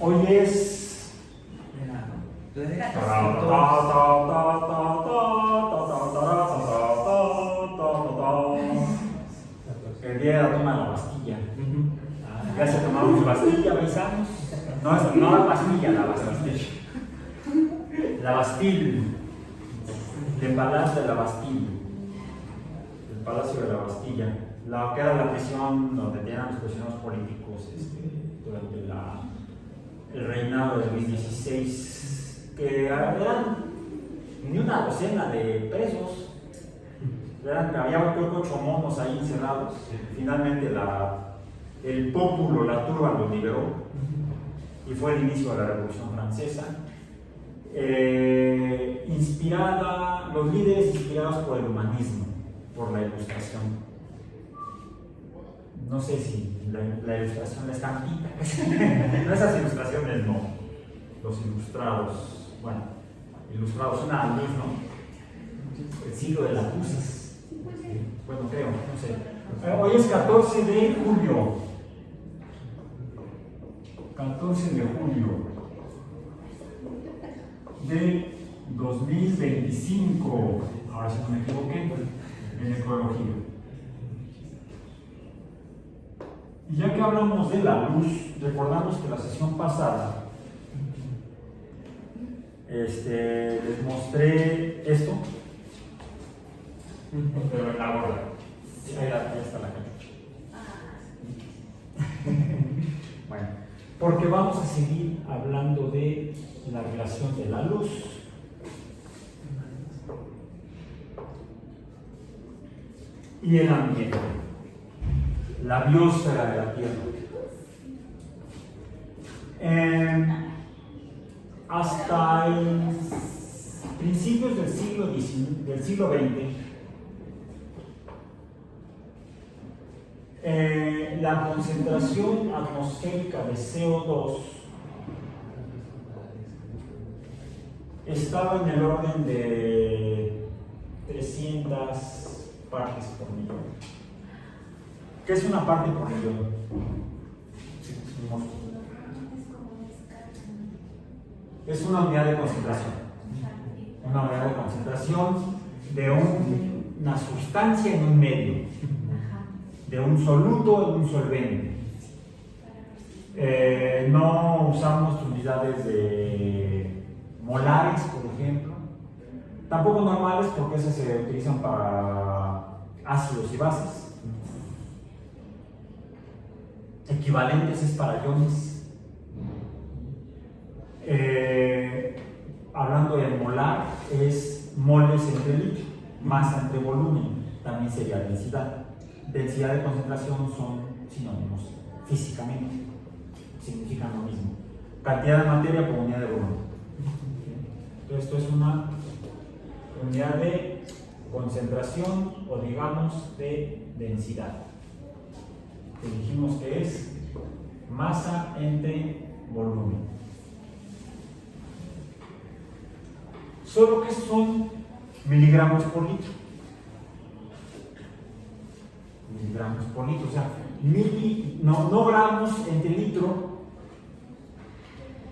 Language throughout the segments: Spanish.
Hoy es... El día de la toma de la Bastilla. Ya se tomaron su Bastilla, paisanos. No la pastilla, la Bastilla. La Bastille. El Palacio de la Bastilla. El Palacio de la Bastilla. La que era la prisión donde tenían los prisioneros políticos durante el reinado de Luis XVI, que eran ni una docena de presos. Había creo que 8 monos ahí encerrados. Finalmente el pópulo, la turba, los liberó y fue el inicio de la Revolución Francesa. Los líderes inspirados por el humanismo, por la ilustración. No sé si la ilustración, la estampita, no esas ilustraciones, no. Los ilustrados, ilustrados, una luz, ¿no? El siglo de las luces. Bueno, creo, no sé. Hoy es 14 de julio. 14 de julio de 2025. Ahora si no me equivoqué, en ecología. Y ya que hablamos de la luz, recordamos que la sesión pasada les mostré esto, pero en la borda. Ahí está la cachucha. Bueno, porque vamos a seguir hablando de la relación de la luz y el ambiente, la biosfera de la Tierra. Hasta principios del siglo XX, la concentración atmosférica de CO2 estaba en el orden de 300 partes por millón. ¿Qué es una parte por millón? Es una unidad de concentración. Una unidad de concentración de una sustancia en un medio, de un soluto en un solvente. No usamos unidades de molares, por ejemplo. Tampoco normales, porque esas se utilizan para ácidos y bases. Equivalentes es para iones. Hablando de molar, es moles entre litro, masa entre volumen, también sería densidad. Densidad de concentración son sinónimos físicamente, significan lo mismo. Cantidad de materia por unidad de volumen. Entonces, esto es una unidad de concentración o digamos de densidad. Que dijimos que es masa entre volumen. Solo que son miligramos por litro. Miligramos por litro, o sea, no gramos entre litro,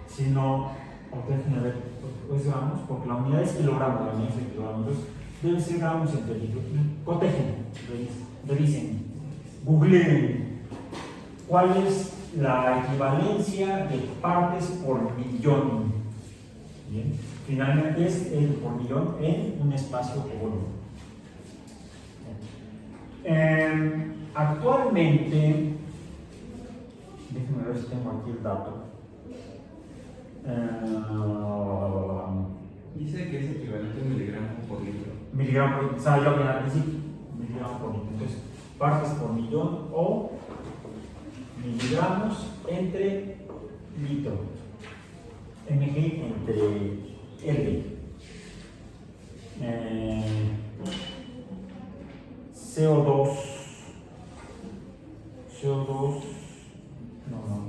sino, déjenme ver, pues gramos, porque la unidad es kilogramos, la unidad es de kilogramos, entonces deben ser gramos entre litro. Cotejen, revisen, googleen cuál es la equivalencia de partes por millón. Bien. Finalmente es el por millón en un espacio de volumen. Actualmente, déjenme ver si tengo aquí el dato. Dice que es equivalente a un miligramo por litro. Miligramo por litro, yo había al principio, miligramo por litro. Entonces, partes por millón o miligramos entre litro. mg entre L. CO2,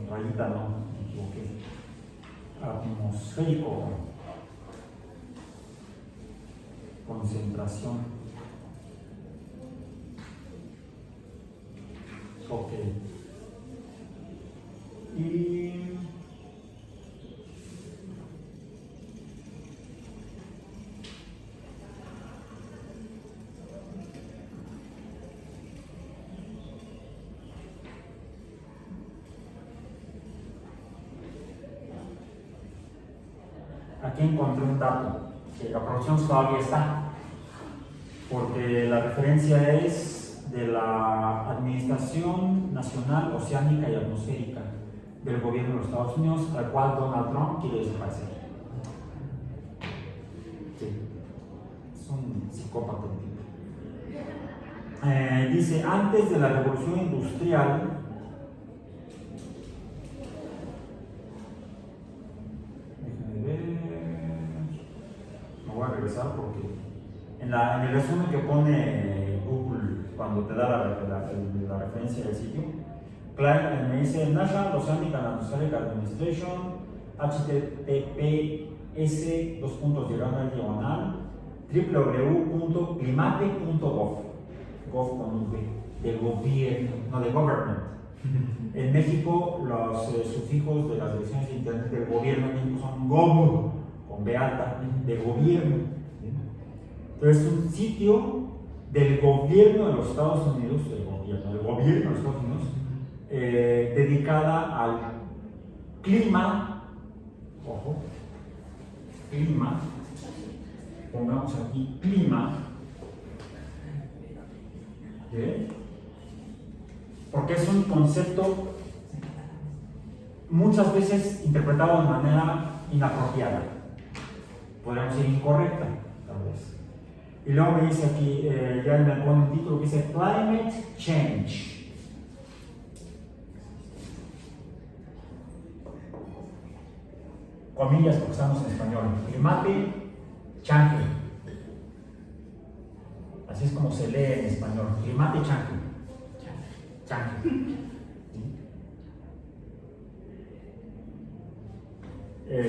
rayita no, me equivoqué. Atmosférico, concentración. Ok. Y aquí encontré un dato, que la producción todavía está, porque la referencia es de la Administración Nacional Oceánica y Atmosférica del gobierno de los Estados Unidos, al cual Donald Trump quiere desaparecer. Sí, es un psicópata. Dice, antes de la revolución industrial, déjenme ver, me voy a regresar porque en el resumen que pone Google cuando te da la referencia del sitio, me dice National Oceanic and Atmospheric Administration, https www.climate.gov, gov con V, del gobierno, no de government. En México, los sufijos de las direcciones de internet del gobierno en México son gov, con B alta, de gobierno. Entonces, es un sitio del gobierno de los Estados Unidos, del gobierno de los Estados Unidos, dedicada al clima, ojo, clima, pongamos aquí clima, ¿sí? Porque es un concepto muchas veces interpretado de manera inapropiada, podríamos decir incorrecta, tal vez. Y luego me dice aquí, ya me pone un título que dice Climate Change. Comillas porque estamos en español. Climate Change. Así es como se lee en español. Climate Change.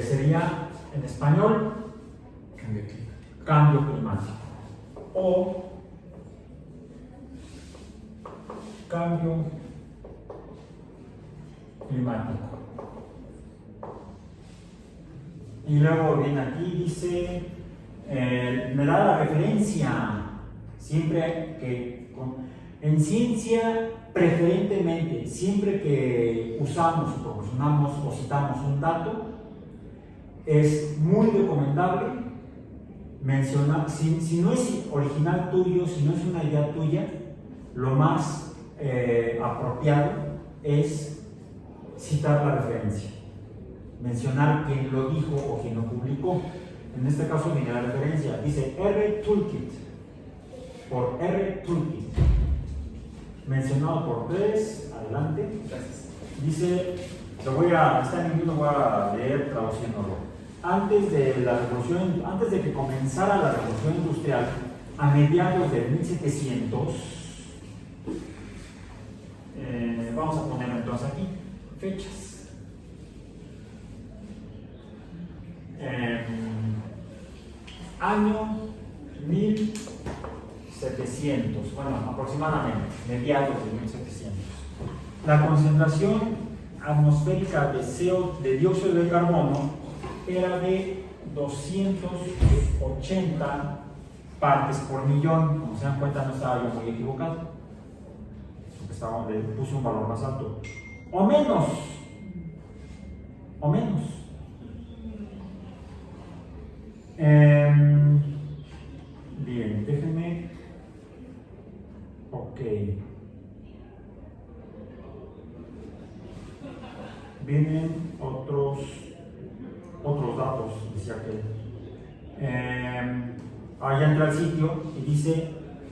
Sería en español cambio climático o cambio climático. Y luego viene aquí, dice, me da la referencia, siempre que en ciencia, preferentemente, siempre que usamos, proporcionamos o citamos un dato, es muy recomendable mencionar, si no es original tuyo, si no es una idea tuya, lo más apropiado es citar la referencia, mencionar quién lo dijo o quién lo publicó. En este caso viene la referencia, dice R Toolkit, por R Toolkit, mencionado por Pérez. Adelante. Gracias. Dice, está en inglés, lo voy a leer traduciéndolo. Antes de que comenzara la revolución industrial, a mediados de 1700, vamos a poner entonces aquí fechas. Año 1700, bueno, aproximadamente, mediados de 1700. La concentración atmosférica de dióxido de carbono era de 280 partes por millón. Como se dan cuenta, no estaba yo muy equivocado, porque le puse un valor más alto, o menos. Bien, déjenme. Ok. Vienen otros datos, decía que. Allá entra el sitio y dice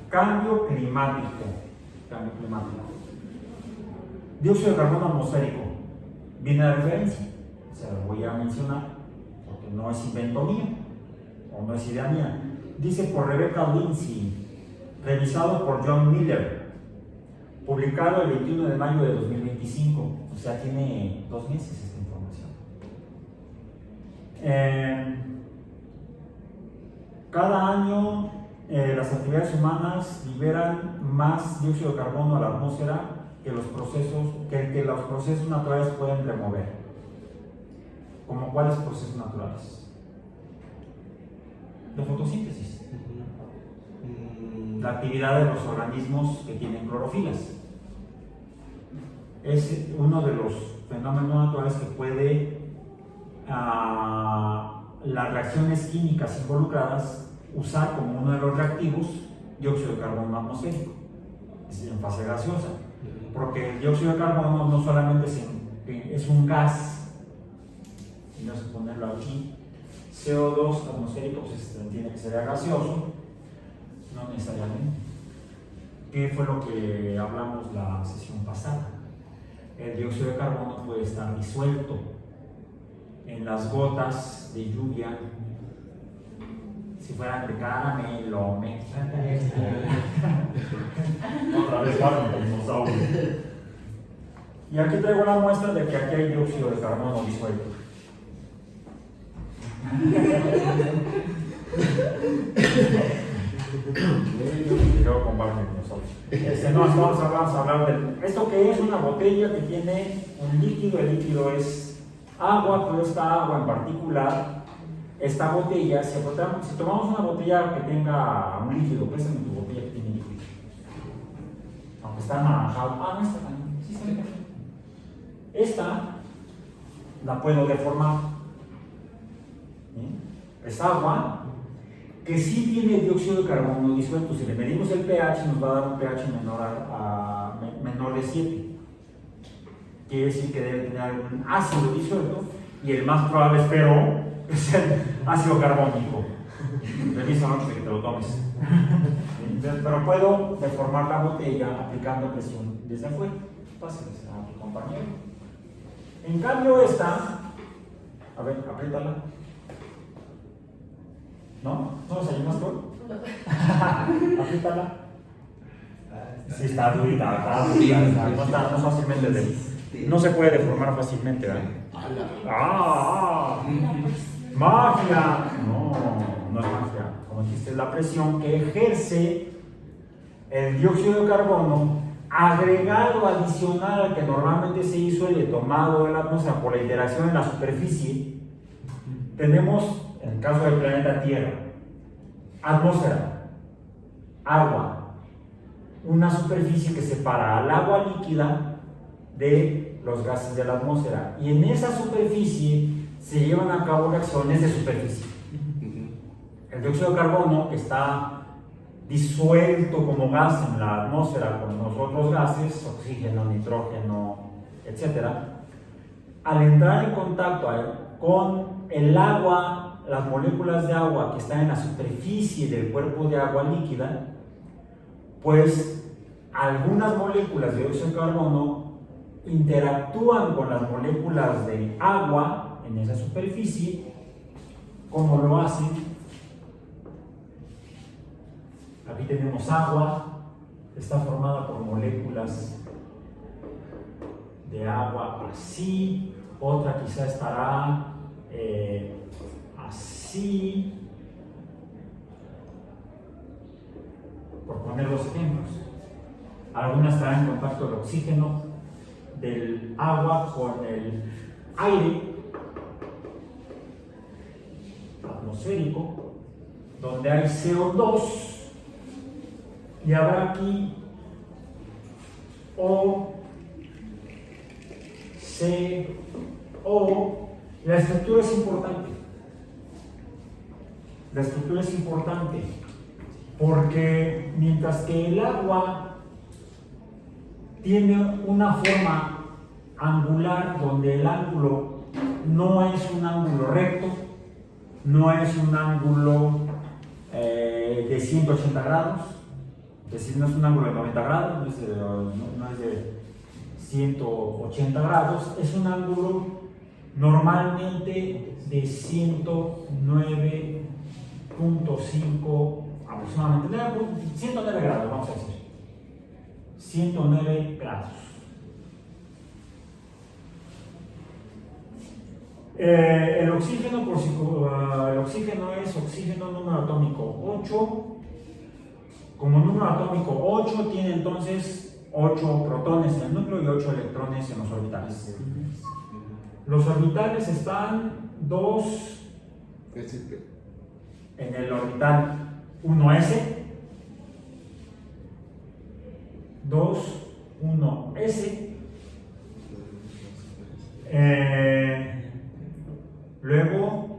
cambio climático. Dióxido de carbono atmosférico. Viene la referencia. Se lo voy a mencionar porque no es invento mío o no es idea mía. Dice por Rebecca Lindsay, revisado por John Miller, publicado el 21 de mayo de 2025, o sea, tiene 2 meses esta información. Cada año las actividades humanas liberan más dióxido de carbono a la atmósfera que los procesos naturales pueden remover. ¿Como cuáles procesos naturales? La fotosíntesis. La actividad de los organismos que tienen clorofilas. Es uno de los fenómenos naturales que puede las reacciones químicas involucradas, usar como uno de los reactivos dióxido de carbono atmosférico, es en fase gaseosa, porque el dióxido de carbono no solamente es un gas, y no sé ponerlo aquí, CO2 atmosférico, pues se entiende que sería gaseoso, no necesariamente. ¿Qué fue lo que hablamos la sesión pasada? El dióxido de carbono puede estar disuelto en las gotas de lluvia, si fueran de caramelo, me encanta esto. Otra vez Barney, el dinosaurio. Y aquí traigo la muestra de que aquí hay dióxido de carbono disuelto. Yo con Barney, el dinosaurio. No, vamos a hablar de esto, que es una botella que tiene un líquido. El líquido es agua, pero esta agua en particular, esta botella, si tomamos una botella que tenga un líquido, préstame tu botella que tiene líquido. Aunque está anaranjado. No está también. Sí, está bien. Esta la puedo deformar. Es agua que sí tiene dióxido de carbono disuelto. Si le medimos el pH, nos va a dar un pH menor de 7. Quiere decir que debe tener algún ácido disuelto, y el más probable, espero, es el ácido carbónico. Revisa antes de que te lo tomes. Pero puedo deformar la botella aplicando presión desde afuera. Páseles a tu compañero. En cambio esta, a ver, apriétala. ¿No? ¿No desayunas tú? Apriétala. Sí, está durita, no fácilmente no se puede deformar fácilmente, ¿verdad? ¡Magia! No es magia. Como dijiste, es la presión que ejerce el dióxido de carbono agregado adicional al que normalmente se disuelve tomado de la atmósfera por la interacción en la superficie. Tenemos, en el caso del planeta Tierra, atmósfera, agua, una superficie que separa al agua líquida de los gases de la atmósfera, y en esa superficie se llevan a cabo reacciones de superficie. El dióxido de carbono, que está disuelto como gas en la atmósfera con los otros gases, oxígeno, nitrógeno, etc., al entrar en contacto con el agua, las moléculas de agua que están en la superficie del cuerpo de agua líquida, pues algunas moléculas de dióxido de carbono interactúan con las moléculas de agua en esa superficie, como lo hacen. Aquí tenemos agua, está formada por moléculas de agua así, otra quizá estará así, por poner los ejemplos. Algunas estarán en contacto del oxígeno del agua con el aire atmosférico, donde hay CO2, y habrá aquí O, C, O. La estructura es importante. La estructura es importante porque mientras que el agua tiene una forma angular, donde el ángulo no es un ángulo recto, no es un ángulo de 180 grados, es decir, no es un ángulo de 90 grados, no es de 180 grados, es un ángulo normalmente de 109.5 aproximadamente, 109 grados, vamos a decir, 109 grados. El oxígeno, el oxígeno es oxígeno número atómico 8. Como número atómico 8 tiene entonces 8 protones en el núcleo y 8 electrones en los orbitales. Los orbitales están 2 en el orbital 1s, 2, 1s. Luego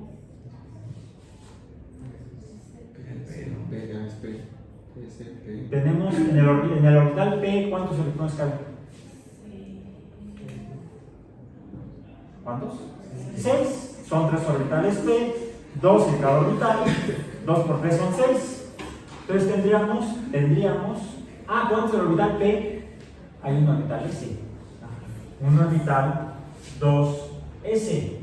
¿cuántos? 6. Son 3 orbitales P, 2 en cada orbital, 2 por 3 son 6. Entonces tendríamos, ¿cuántos en el orbital P? Hay un orbital S. Un orbital 2S.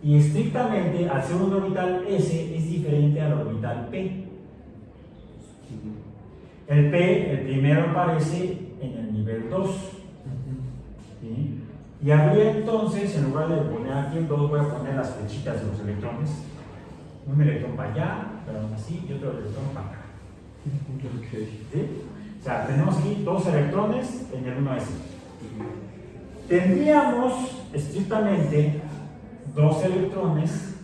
Y estrictamente, al ser un orbital S, es diferente al orbital P. El P, el primero aparece en el nivel 2. ¿Sí? Y habría entonces, en lugar de poner aquí en 2, voy a poner las flechitas de los electrones. Un electrón para allá, pero aún así, y otro electrón para acá. ¿Sí? O sea, tenemos aquí 2 electrones en el 1S. Tendríamos estrictamente 2 electrones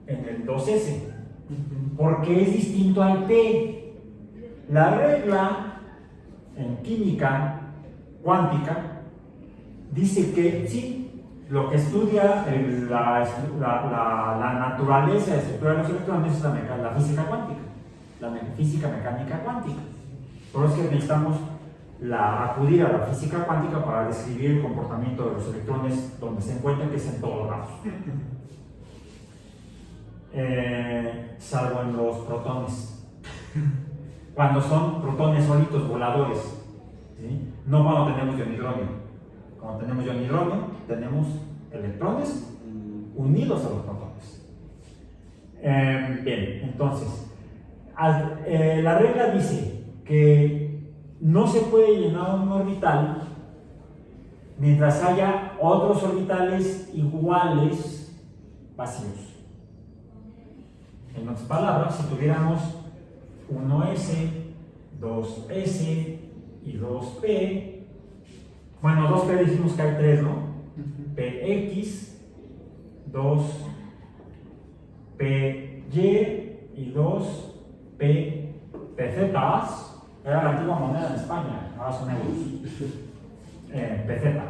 en el 2S, porque es distinto al P. La regla en química cuántica dice que sí, lo que estudia la naturaleza y la estructura de los electrones es la física cuántica, la física mecánica cuántica. Por eso es que necesitamos acudir a la física cuántica para describir el comportamiento de los electrones donde se encuentran, que es en todos lados. Salvo en los protones. Cuando son protones solitos voladores, ¿sí? No cuando tenemos ionhidronio. Cuando tenemos ionhidronio, tenemos electrones unidos a los protones. Bien, entonces, la regla dice que no se puede llenar un orbital mientras haya otros orbitales iguales vacíos. En otras palabras, si tuviéramos 1S, 2S y 2P, bueno, 2P dijimos que hay 3, ¿no? PX, 2PY y 2PPZ. Era la antigua moneda en España, ahora son euros. Peseta.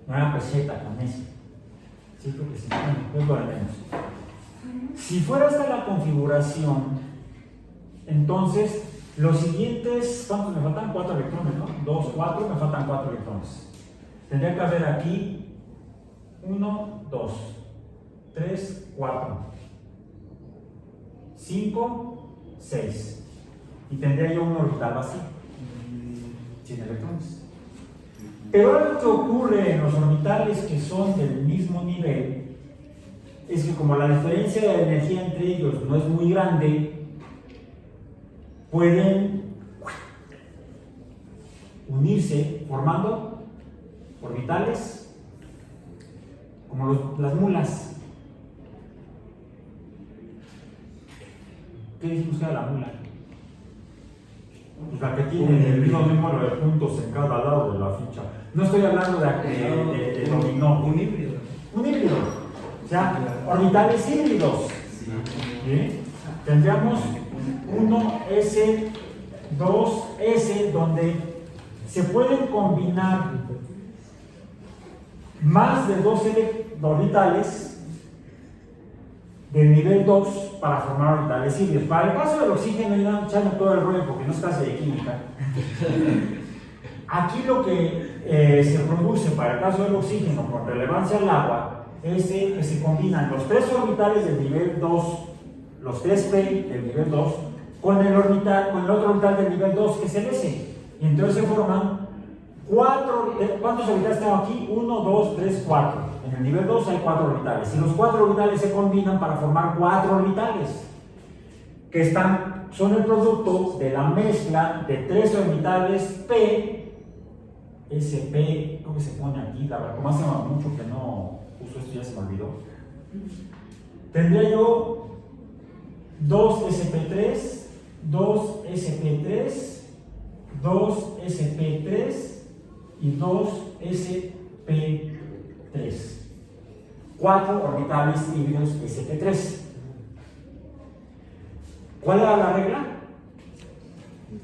No era peseta con eso. Sí, creo que sí. Pues lo veremos. Si fuera esta la configuración, entonces los siguientes, ¿cuántos me faltan? 4 electrones, ¿no? 2, 4, me faltan 4 electrones. Tendría que haber aquí 1, 2, 3, 4, 5, 6. Y tendría yo un orbital vacío, sin electrones. Pero algo que ocurre en los orbitales que son del mismo nivel es que, como la diferencia de energía entre ellos no es muy grande, pueden unirse formando orbitales como las mulas. ¿Qué decimos que era la mula? Pues la que tiene el mismo número de puntos en cada lado de la ficha. No estoy hablando de dominó. Un híbrido. Un híbrido. O sea, orbitales híbridos. ¿Sí? Tendríamos 1S, 2S, donde se pueden combinar más de 2 orbitales del nivel 2 para formar orbitales híbridos. Para el caso del oxígeno, ya echando todo el rollo porque no es clase de química. Aquí lo que se produce para el caso del oxígeno con relevancia al agua es que se combinan los 3 orbitales del nivel 2, los 3P del nivel 2, con el otro orbital del nivel 2, que es el S. Y entonces se forman 4. ¿Cuántos orbitales tengo aquí? 1, 2, 3, 4. En el nivel 2 hay 4 orbitales. Y los 4 orbitales se combinan para formar 4 orbitales, que son el producto de la mezcla de 3 orbitales P, SP, creo que se pone aquí, la verdad, como hace mucho que no uso esto, ya se me olvidó. Tendría yo 2SP3, 2SP3, 2SP3 y 2SP3. 4 orbitales híbridos SP3. ¿Cuál era la regla?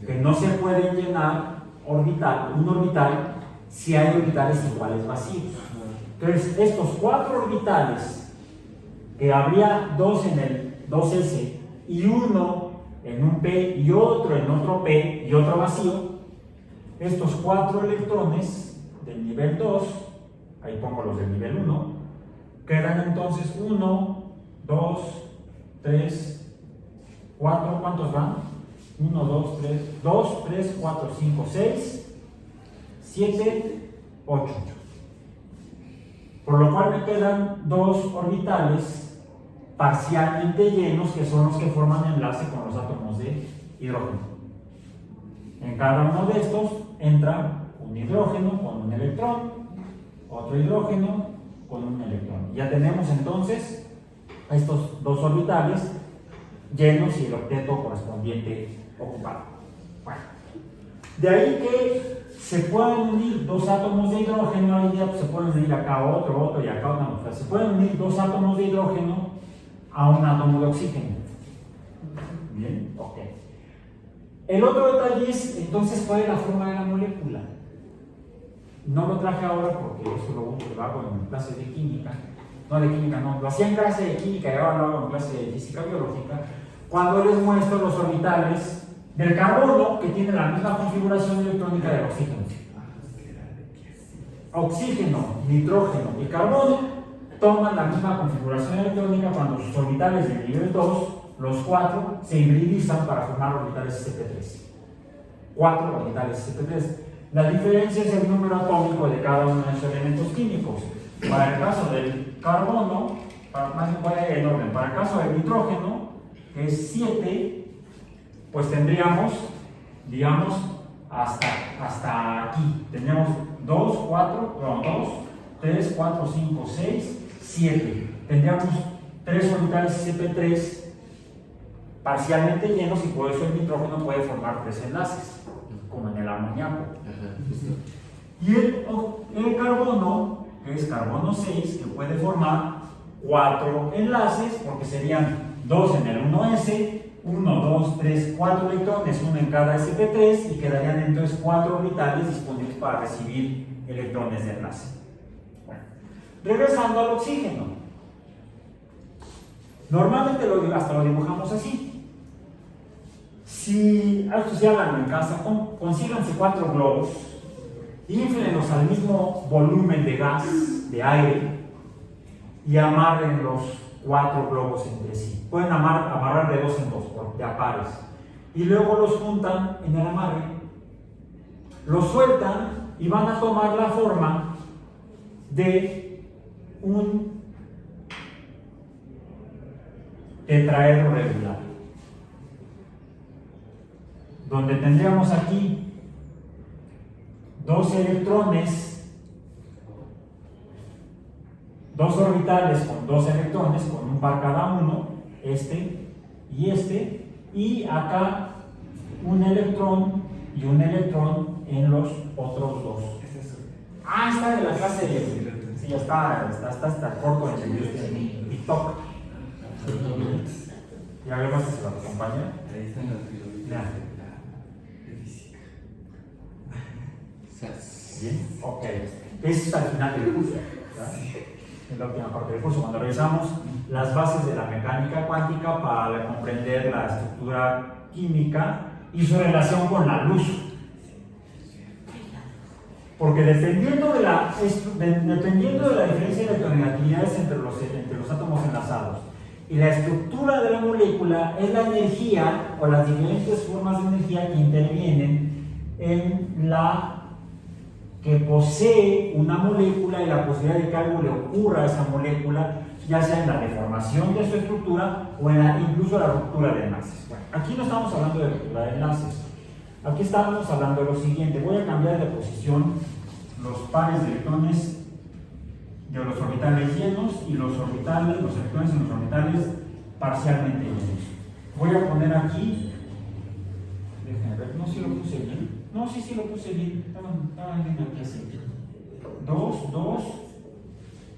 Que no se puede llenar un orbital si hay orbitales iguales vacíos. Entonces, estos 4 orbitales, que habría 2 en el 2S y 1 en un P y otro en otro P y otro vacío, estos 4 electrones del nivel 2, ahí pongo los del nivel 1, quedan entonces 1, 2, 3, 4, ¿cuántos van? 1, 2, 3, 4, 5, 6, 7, 8. Por lo cual me quedan dos orbitales parcialmente llenos, que son los que forman enlace con los átomos de hidrógeno. En cada uno de estos entra un hidrógeno con un electrón, otro hidrógeno con un electrón. Ya tenemos entonces estos dos orbitales llenos y el octeto correspondiente ocupado. Bueno, de ahí que se pueden unir dos átomos de hidrógeno, ahí ya se pueden unir acá otro y acá otro. O sea, se pueden unir dos átomos de hidrógeno a un átomo de oxígeno. Bien, ok. El otro detalle es, entonces, ¿cuál es la forma de la molécula? No lo traje ahora porque eso lo hago en clase de química. No, de química no, lo hacía en clase de química y ahora lo hago en clase de física biológica. Cuando les muestro los orbitales del carbono que tiene la misma configuración electrónica del oxígeno. Oxígeno, nitrógeno y carbono toman la misma configuración electrónica cuando sus orbitales del nivel 2, los 4, se hibridizan para formar orbitales sp3. 4 orbitales sp3. La diferencia es el número atómico de cada uno de esos elementos químicos. Para el caso del carbono, más bien voy a ir en orden, para el caso del nitrógeno, que es 7, pues tendríamos, digamos, hasta aquí. Tendríamos 2, 3, 4, 5, 6, 7. Tendríamos 3 orbitales sp3 parcialmente llenos y por eso el nitrógeno puede formar 3 enlaces, como en el amoníaco. Y el carbono, que es carbono 6, que puede formar 4 enlaces, porque serían 2 en el 1s, 1, 2, 3, 4 electrones, uno en cada sp3, y quedarían entonces 4 orbitales disponibles para recibir electrones de enlace. Bueno, regresando al oxígeno. Normalmente hasta lo dibujamos así. Si esto se hagan en casa, consíganse 4 globos, inflenlos al mismo volumen de gas, de aire, y amarren los 4 globos entre sí. Pueden amarrar de 2 en 2, de a pares. Y luego los juntan en el amarre, los sueltan y van a tomar la forma de un tetraedro regular, donde tendríamos aquí 2 electrones, 2 orbitales con 2 electrones, con un par cada uno, este, y acá un electrón y un electrón en los otros 2. Ah, está de la clase de... Sí, ya está corto en el TikTok. Ya vemos si se lo acompaña. Ahí están las biologías de física. Bien, ok. Eso es al final del curso, ¿verdad? En la última parte del curso, cuando revisamos las bases de la mecánica cuántica para comprender la estructura química y su relación con la luz. Porque dependiendo de la diferencia de electronegatividades entre los átomos enlazados y la estructura de la molécula, es la energía o las diferentes formas de energía que intervienen en la que posee una molécula y la posibilidad de que algo le ocurra a esa molécula, ya sea en la deformación de su estructura o incluso la ruptura de enlaces. Bueno, aquí no estamos hablando de ruptura de enlaces, aquí estamos hablando de lo siguiente. Voy a cambiar de posición los pares de electrones de los orbitales llenos y los electrones en los orbitales parcialmente llenos. Voy a poner aquí, déjenme ver, no sé si lo puse bien. No, sí lo puse bien. Estaba bien aquí así. 2, 2.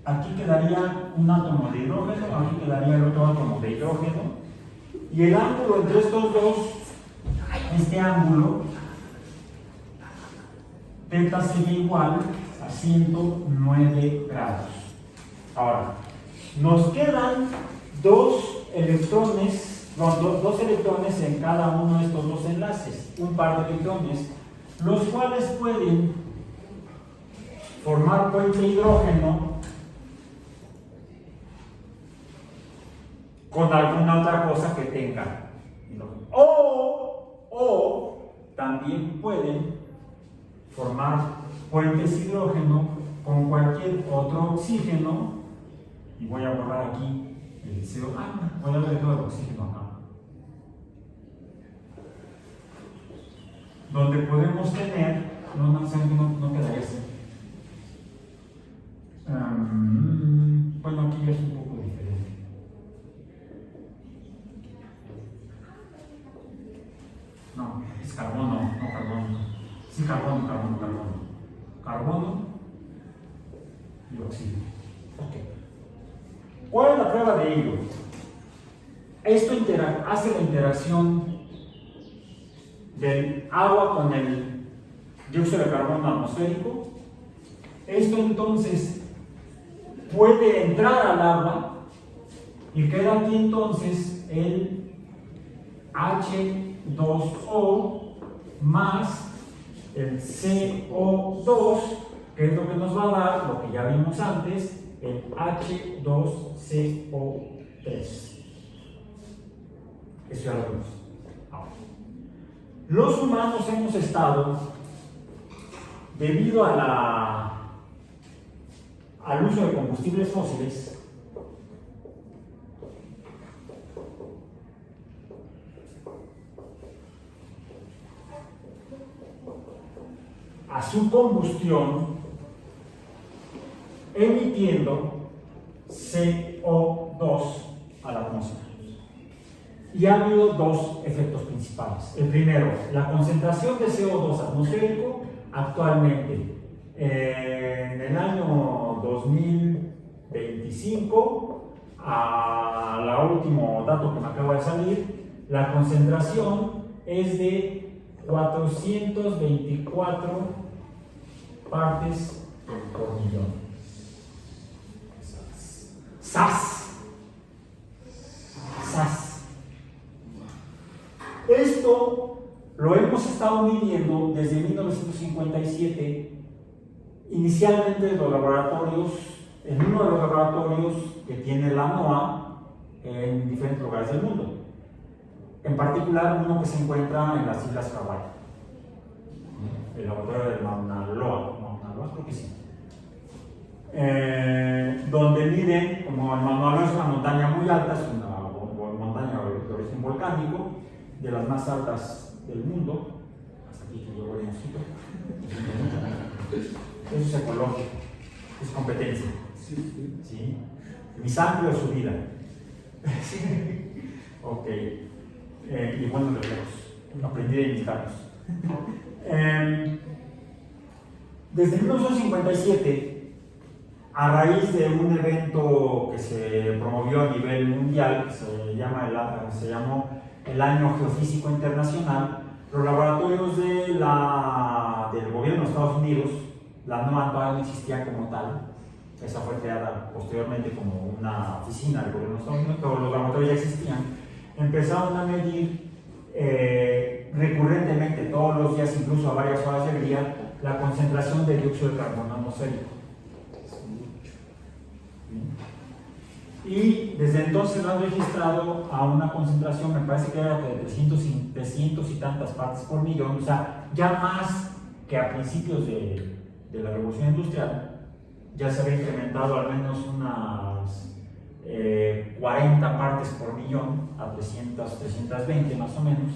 Aquí quedaría un átomo de hidrógeno, aquí quedaría el otro átomo de hidrógeno. Y el ángulo entre estos dos, este ángulo, θ sería igual a 109 grados. Ahora, nos quedan 2 electrones en cada uno de estos 2 enlaces, un par de electrones, los cuales pueden formar puente hidrógeno con alguna otra cosa que tenga hidrógeno. O también pueden formar puentes hidrógeno con cualquier otro oxígeno. Y voy a borrar aquí el CO. Voy a ver todo el oxígeno acá. Donde podemos tener, no quedaría así. Bueno, aquí es un poco diferente. No, es carbono, no carbono. Sí, carbono. Carbono y oxígeno. Ok. ¿Cuál es la prueba de ello? Esto hace la interacción del agua con el dióxido de carbono atmosférico. Esto entonces puede entrar al agua y queda aquí entonces el H2O más el CO2, que es lo que nos va a dar, lo que ya vimos antes, el H2CO3. Eso ya lo vimos. Ahora, los humanos hemos estado, debido al uso de combustibles fósiles, a su combustión, emitiendo CO2 a la atmósfera. Y ha habido dos efectos principales. El primero, la concentración de CO2 atmosférico actualmente en el año 2025, a la último dato que me acaba de salir, la concentración es de 424 partes por millón. ¡Sas! Esto lo hemos estado midiendo desde 1957, inicialmente en los laboratorios, en uno de los laboratorios que tiene la NOAA en diferentes lugares del mundo. En particular, uno que se encuentra en las Islas Hawái, el laboratorio de Mauna Loa, creo que sí. Donde miden, como el Mauna Loa es una montaña muy alta, es una montaña de origen volcánico, de las más altas del mundo, hasta aquí que llegó el mosquito. Eso es ecológico, es competencia. ¿Sí? Mi sangre o su vida. Ok. Y buenos reflejos. Aprendí de imitarlos. Desde 1957, a raíz de un evento que se promovió a nivel mundial, que se llamó el Año Geofísico Internacional, los laboratorios del gobierno de Estados Unidos, la NOAA todavía no existía como tal, esa fue creada posteriormente como una oficina del gobierno de Estados Unidos, pero los laboratorios ya existían, empezaron a medir recurrentemente, todos los días, incluso a varias horas del día, la concentración de dióxido de carbono atmosférico. Y desde entonces lo han registrado a una concentración, me parece que era de 300 y tantas partes por millón, o sea, ya más que a principios de la revolución industrial. Ya se había incrementado al menos unas 40 partes por millón a 320 más o menos.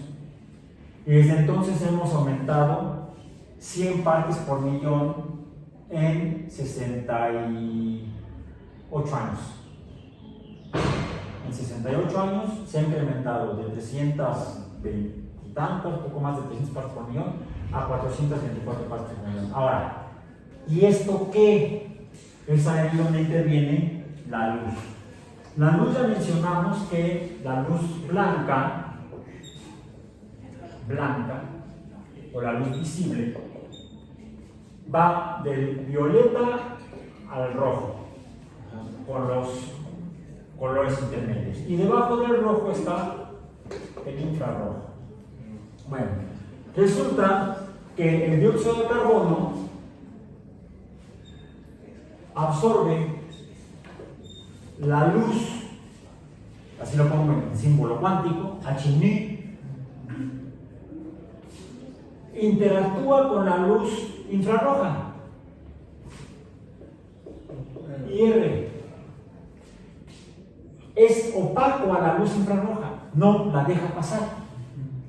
Y desde entonces hemos aumentado 100 partes por millón en 68 años. En 68 años se ha incrementado de 320 y tantos, poco más de 300 partes por millón, a 424 partes por millón. Ahora, ¿y esto qué? Es ahí donde interviene la luz. La luz ya mencionamos que la luz blanca, o la luz visible, va del violeta al rojo, con los colores intermedios. Y debajo del rojo está el infrarrojo. Bueno, resulta que el dióxido de carbono absorbe la luz, así lo pongo en símbolo cuántico, H, interactúa con la luz infrarroja, IR. Es opaco a la luz infrarroja, no la deja pasar,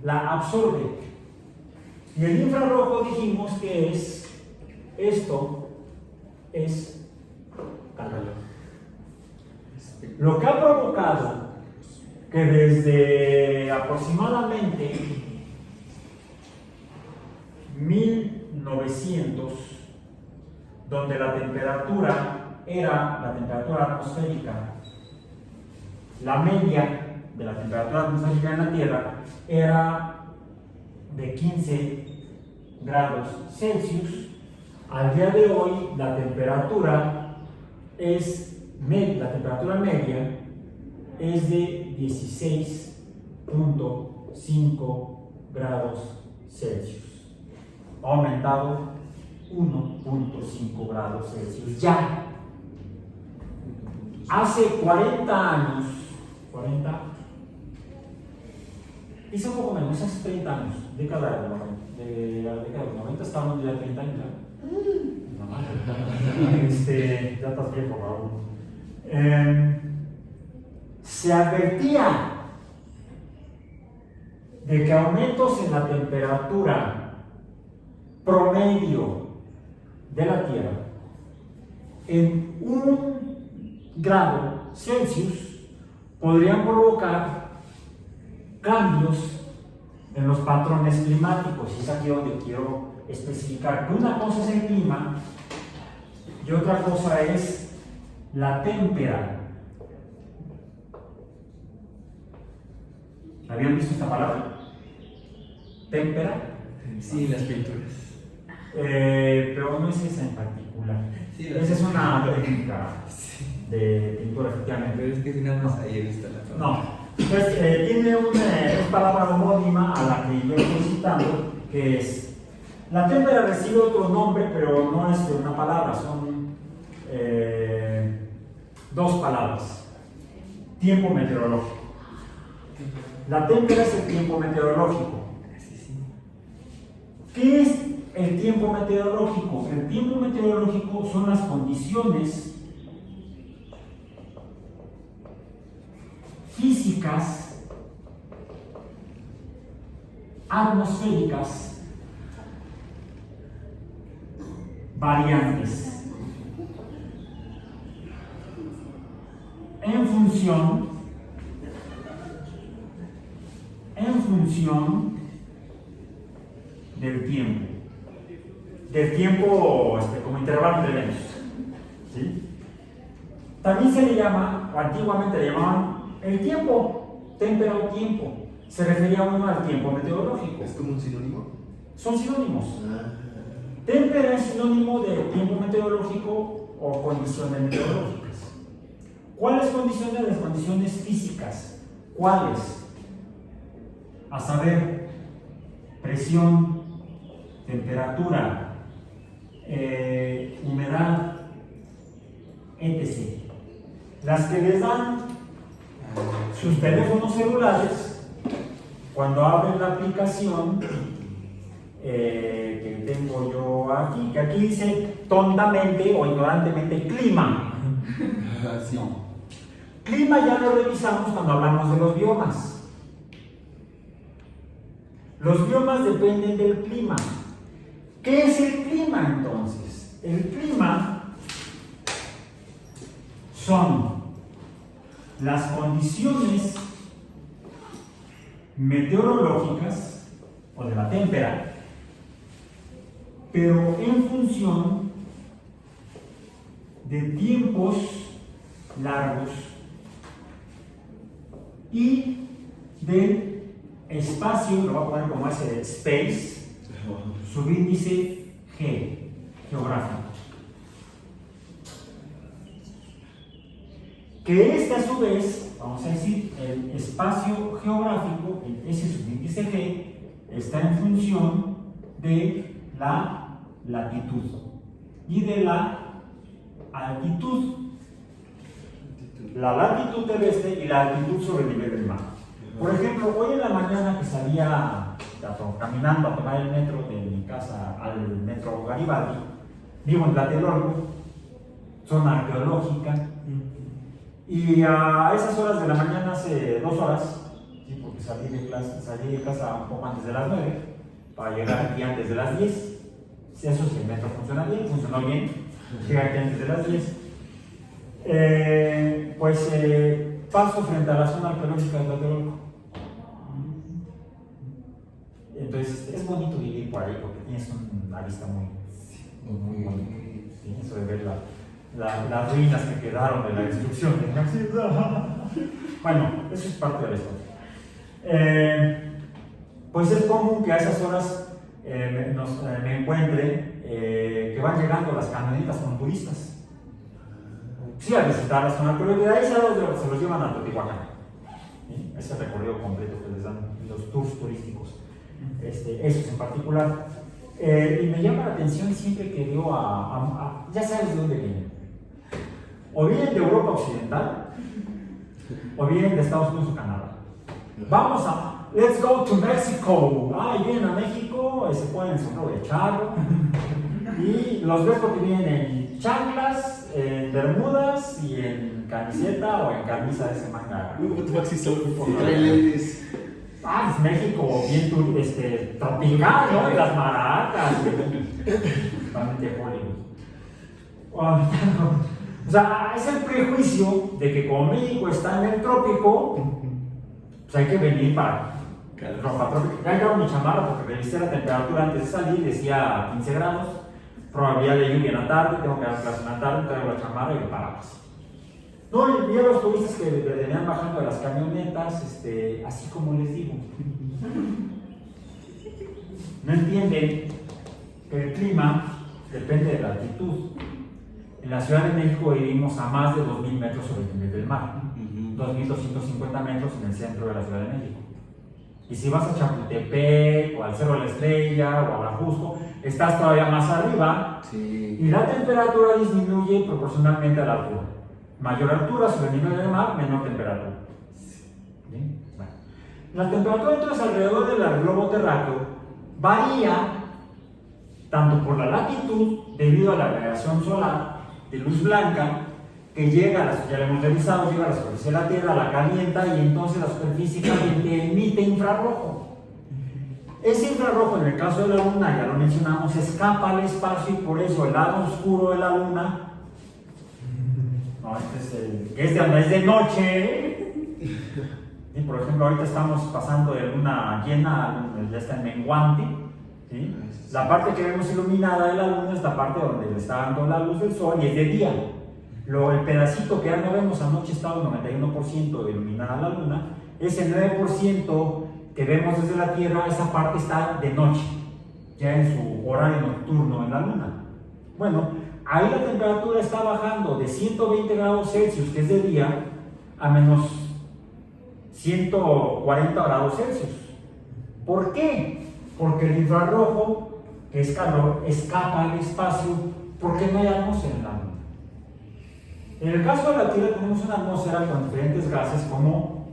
la absorbe. Y el infrarrojo dijimos que es esto, es calor. Lo que ha provocado que desde aproximadamente 1900, donde la temperatura era la temperatura atmosférica, la media de la temperatura atmosférica en la Tierra era de 15 grados Celsius. Al día de hoy la temperatura media es de 16.5 grados Celsius. Ha aumentado 1.5 grados Celsius ya. Hace 40 años, hice un poco menos, hace 30 años, década de la década de los 90, estábamos ya 30 años, ya estás viejo, Raúl. Se advertía de que aumentos en la temperatura promedio de la Tierra en 1 grado Celsius podrían provocar cambios en los patrones climáticos. Y es aquí donde quiero especificar que una cosa es el clima y otra cosa es la témpera. ¿Habían visto esta palabra? ¿Témpera? Sí, las pinturas. Pero no es esa en particular. Sí, esa es una técnica de pintura, efectivamente. Pero es que si nada más ahí he visto la palabra. No. Entonces, tiene una palabra homónima a la que yo estoy citando, que es: la témpera recibe otro nombre, pero no es de una palabra, son dos palabras. Tiempo meteorológico. La témpera es el tiempo meteorológico. ¿Qué es el tiempo meteorológico? El tiempo meteorológico son las condiciones físicas atmosféricas variantes en función del tiempo como intervalo entre eventos, ¿sí? También se le llama, o antiguamente le llamaban el tiempo, témpera o tiempo. Se refería uno al tiempo meteorológico. ¿Es como un sinónimo? Son sinónimos. Témpera es sinónimo de tiempo meteorológico o condiciones meteorológicas. ¿Cuáles condiciones? Las condiciones físicas. ¿Cuáles? A saber, presión, temperatura, humedad, etc. Las que les dan sus teléfonos celulares cuando abren la aplicación que tengo yo aquí, que aquí dice tontamente o ignorantemente clima. Sí. Clima ya lo revisamos cuando hablamos de los biomas. Los biomas dependen del clima. ¿Qué es el clima entonces? El clima son las condiciones meteorológicas o de la témpera, pero en función de tiempos largos y del espacio, lo voy a poner como ese space, subíndice G, geográfico. Que este a su vez, vamos a decir, el espacio geográfico, ese subíndice G, está en función de la latitud y de la altitud, la latitud terrestre y la altitud sobre el nivel del mar. Por ejemplo, hoy en la mañana que salía caminando a tomar el metro de mi casa al metro Garibaldi, vivo en Tlatelolco, zona arqueológica, y a esas horas de la mañana, hace 2 horas, ¿sí? Porque salí de casa un poco antes de las 9, para llegar aquí antes de las 10. Eso si el metro funciona bien, funcionó bien, llega aquí antes de las 10. Paso frente a la zona arqueológica de Tlatelolco. Entonces es bonito vivir por ahí porque tienes una vista muy bonita. ¿Sí? Eso de ver las ruinas que quedaron de la destrucción. Bueno, eso es parte de la historia. Pues es común que a esas horas me encuentre que van llegando las camionetas con turistas. Sí, a visitar la zona arqueológica, de ahí se los llevan a Teotihuacán. ¿Sí? Ese recorrido completo que les dan los tours turísticos. Esos en particular. Y me llama la atención siempre que veo ya sabes de dónde vienen. O vienen de Europa Occidental, o vienen de Estados Unidos o Canadá. Let's go to Mexico. Y vienen a México, se ponen el sombrero de charro. Y los ves porque vienen en chanclas, en bermudas y en camiseta o en camisa de ese manga. Es México bien tropical, ¿no? Y las maracas. Totalmente Hollywood. O sea, es el prejuicio de que como México está en el trópico, pues hay que venir para ropa trópica. Ya acabo mi chamarra porque revisé la temperatura antes de salir, decía 15 grados, probabilidad de lluvia en la tarde, tengo que dar clase en la tarde, traigo la chamarra y paraguas. No, y vi a los turistas que venían bajando de las camionetas, así como les digo. No entienden que el clima depende de la altitud. En la Ciudad de México vivimos a más de 2.000 metros sobre el nivel del mar, 2.250 metros en el centro de la Ciudad de México. Y si vas a Chapultepec, o al Cerro de la Estrella, o a Ajusco, estás todavía más arriba, sí. Y la temperatura disminuye proporcionalmente a la altura. Mayor altura sobre el nivel del mar, menor temperatura. ¿Bien? Bueno. La temperatura entonces alrededor del globo terráqueo varía tanto por la latitud, debido a la radiación solar de luz blanca, que llega, ya lo hemos revisado, llega a la superficie de la Tierra, la calienta y entonces la superficie caliente emite infrarrojo. Ese infrarrojo, en el caso de la Luna, ya lo mencionamos, escapa al espacio y por eso el lado oscuro de la Luna, es de noche. Y por ejemplo, ahorita estamos pasando de luna llena, ya está en menguante. ¿Sí? La parte que vemos iluminada de la luna es la parte donde le está dando la luz del sol y es de día. El pedacito que ya no vemos anoche estaba el 91% de iluminada la luna, ese 9% que vemos desde la Tierra, esa parte está de noche, ya en su horario nocturno en la luna. Bueno, ahí la temperatura está bajando de 120 grados Celsius, que es de día, a menos 140 grados Celsius. ¿Por qué? Porque el infrarrojo, que es calor, escapa al espacio porque no hay atmósfera en la luna. En el caso de la Tierra tenemos una atmósfera con diferentes gases como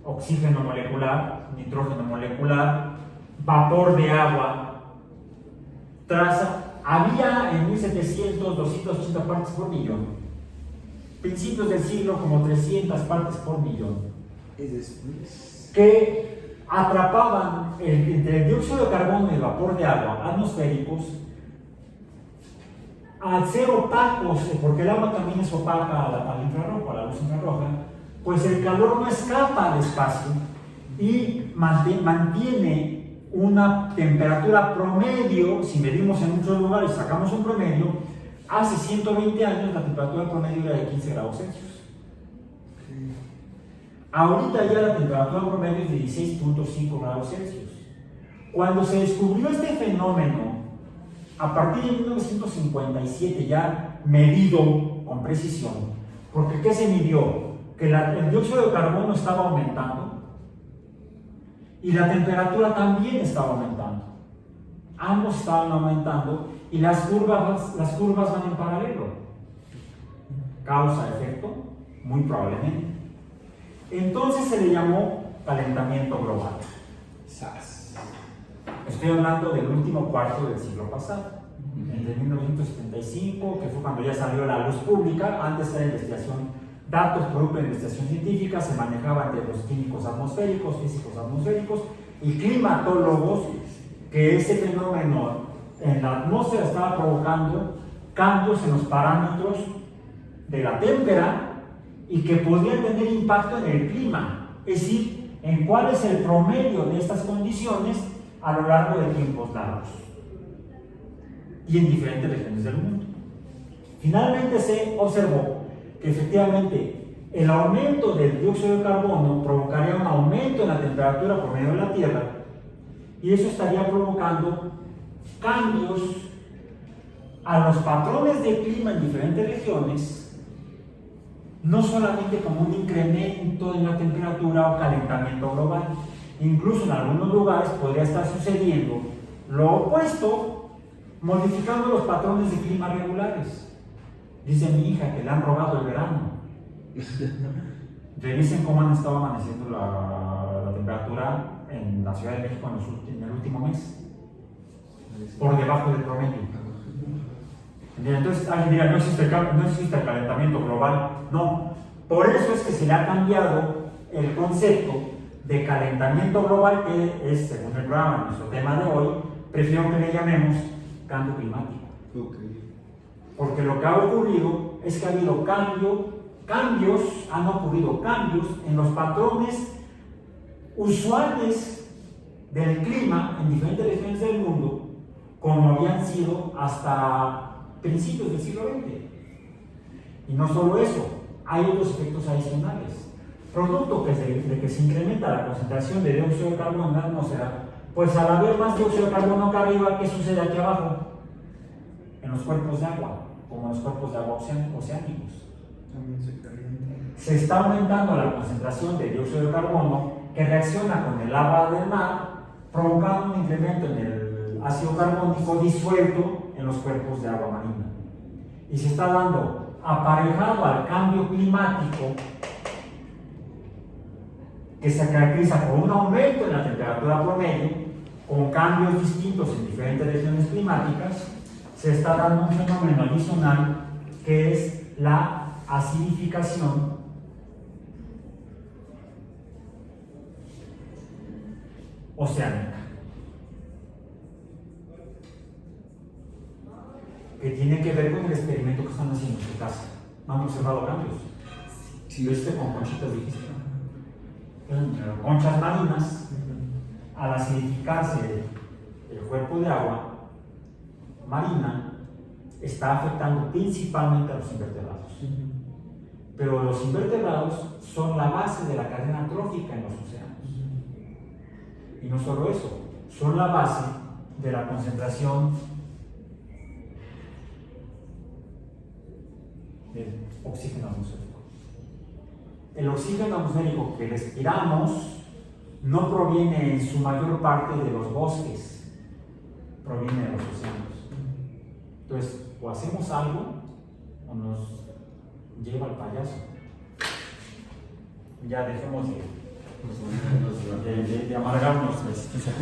oxígeno molecular, nitrógeno molecular, vapor de agua. Había en 1700 280 partes por millón. Principios del siglo como 300 partes por millón. Que atrapaban entre el dióxido de carbono y el vapor de agua atmosféricos. Al ser opacos, porque el agua también es opaca al infrarrojo, a la luz infrarroja, pues el calor no escapa al espacio y mantiene una temperatura promedio. Si medimos en muchos lugares, sacamos un promedio, hace 120 años la temperatura promedio era de 15 grados Celsius. Ahorita ya la temperatura promedio es de 16.5 grados Celsius. Cuando se descubrió este fenómeno, a partir de 1957 ya medido con precisión, porque ¿qué se midió? Que el dióxido de carbono estaba aumentando y la temperatura también estaba aumentando. Ambos estaban aumentando y las curvas van en paralelo. causa-efecto, muy probablemente. Entonces se le llamó calentamiento global. SAS. Estoy hablando del último cuarto del siglo pasado, entre 1975, que fue cuando ya salió a la luz pública. Antes era investigación, datos producto de investigación científica, se manejaba entre los químicos atmosféricos, físicos atmosféricos y climatólogos, que ese fenómeno en la atmósfera estaba provocando cambios en los parámetros de la témpera y que podían tener impacto en el clima, es decir, en cuál es el promedio de estas condiciones a lo largo de tiempos largos y en diferentes regiones del mundo. Finalmente se observó que efectivamente el aumento del dióxido de carbono provocaría un aumento en la temperatura promedio de la Tierra, y eso estaría provocando cambios a los patrones de clima en diferentes regiones, no solamente como un incremento en la temperatura o calentamiento global. Incluso en algunos lugares podría estar sucediendo lo opuesto, modificando los patrones de clima regulares. Dice mi hija que le han robado el verano. Revisen cómo han estado amaneciendo la temperatura en la Ciudad de México en el último mes, por debajo del promedio. Entonces alguien dirá, no existe el calentamiento global. No, por eso es que se le ha cambiado el concepto de calentamiento global, que es, según el programa, nuestro tema de hoy. Prefiero que le llamemos cambio climático. Porque lo que ha ocurrido es que ha habido han ocurrido cambios en los patrones usuales del clima en diferentes regiones del mundo, como habían sido hasta principios del siglo XX. Y no solo eso, hay otros efectos adicionales. Producto de que se incrementa la concentración de dióxido de carbono en la atmósfera, pues al haber más dióxido de carbono acá arriba, ¿qué sucede aquí abajo? En los cuerpos de agua, como en los cuerpos de agua oceánicos. También se calienta. Se está aumentando la concentración de dióxido de carbono, que reacciona con el agua del mar, provocando un incremento en el ácido carbónico disuelto en los cuerpos de agua marina. Y se está dando aparejado al cambio climático, que se caracteriza por un aumento en la temperatura promedio, con cambios distintos en diferentes regiones climáticas. Se está dando un fenómeno adicional, que es la acidificación oceánica, que tiene que ver con el experimento que están haciendo en su casa. ¿No han observado cambios? Sí. ¿Viste con conchitas dijiste? Conchas marinas, al acidificarse el cuerpo de agua marina, está afectando principalmente a los invertebrados. Pero los invertebrados son la base de la cadena trófica en los océanos. Y no solo eso, son la base de la concentración del oxígeno atmosférico. El oxígeno atmosférico que respiramos no proviene en su mayor parte de los bosques, proviene de los océanos. Entonces, o hacemos algo o nos lleva al payaso. Ya dejemos de amargarnos la existencia.